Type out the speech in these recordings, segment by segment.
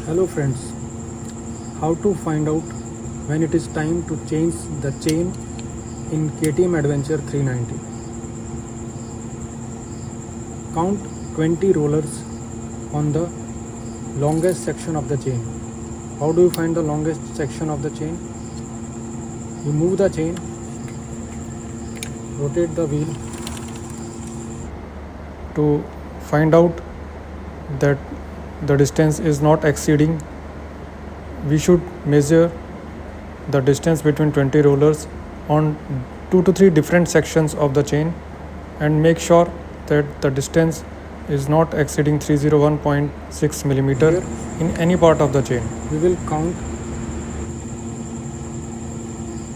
Hello friends, how to find out when it is time to change the chain in KTM Adventure 390. Count 20 rollers on the longest section of the chain. How do you find the longest section of the chain? You move the chain, rotate the wheel to find out that the distance is not exceeding. We should measure the distance between 20 rollers on 2 to 3 different sections of the chain and make sure that the distance is not exceeding 301.6 millimeter in any part of the chain. We will count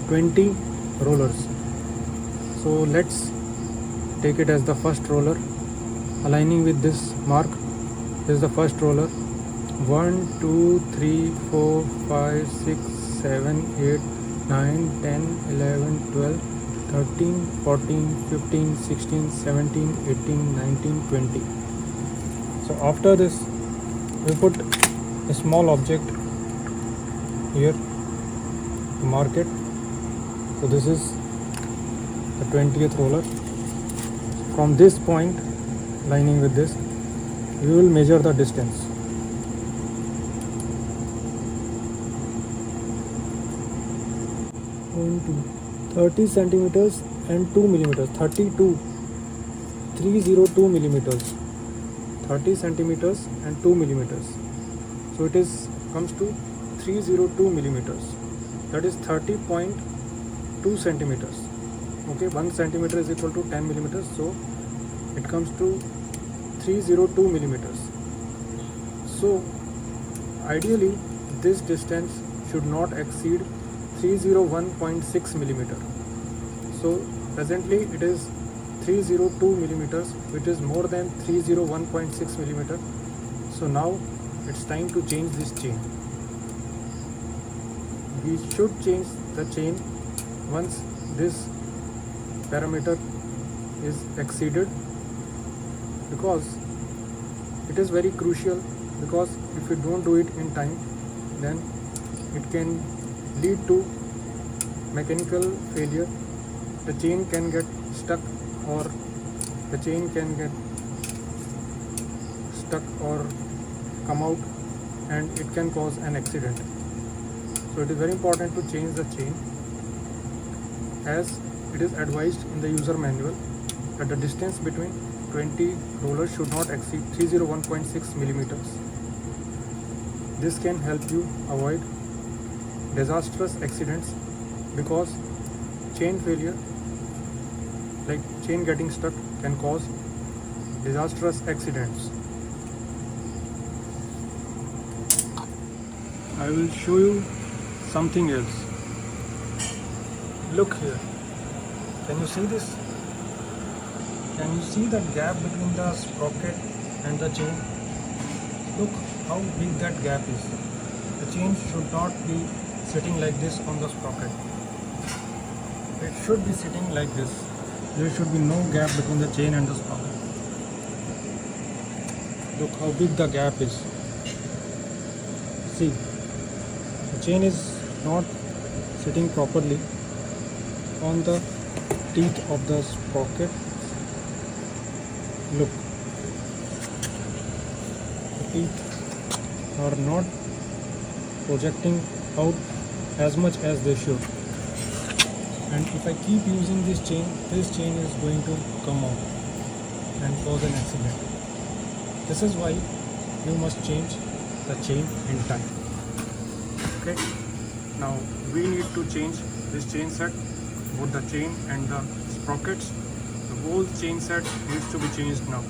20 rollers. So let's take it as the first roller. Aligning with this mark, this is the first roller. 1, 2, 3, 4, 5, 6, 7, 8, 9, 10, 11, 12, 13, 14, 15, 16, 17, 18, 19, 20. So after this, we put a small object here to mark it. So this is the 20th roller. From this point, lining with this, we will measure the distance. 30 centimeters and 2 millimeters. 302 millimeters. 30 centimeters and 2 millimeters. So it comes to 302 millimeters. That is 30.2 centimeters. Okay, 1 centimeter is equal to 10 millimeters. So it comes to 302 millimeters. So ideally this distance should not exceed 301.6 millimeter. So presently it is 302 millimeters, which is more than 301.6 millimeter. So now it's time to change this chain. We should change the chain once this parameter is exceeded, because it is very crucial, because if you don't do it in time, then it can lead to mechanical failure. The chain can get stuck, or the chain can get stuck or come out, and it can cause an accident. So it is very important to change the chain, as it is advised in the user manual that the distance between 20 rollers should not exceed 301.6 millimeters. This can help you avoid disastrous accidents, because chain failure, like chain getting stuck, can cause disastrous accidents. I will show you something else. Look here. Can you see this? Can you see the gap between the sprocket and the chain? Look how big that gap is. The chain should not be sitting like this on the sprocket. It should be sitting like this. There should be no gap between the chain and the sprocket. Look how big the gap is. See, the chain is not sitting properly on the teeth of the sprocket. Look, the teeth are not projecting out as much as they should. And if I keep using this chain is going to come out and cause an accident. This is why you must change the chain in time. Okay, now we need to change this chain set, both the chain and the sprockets. The whole chain set needs to be changed now.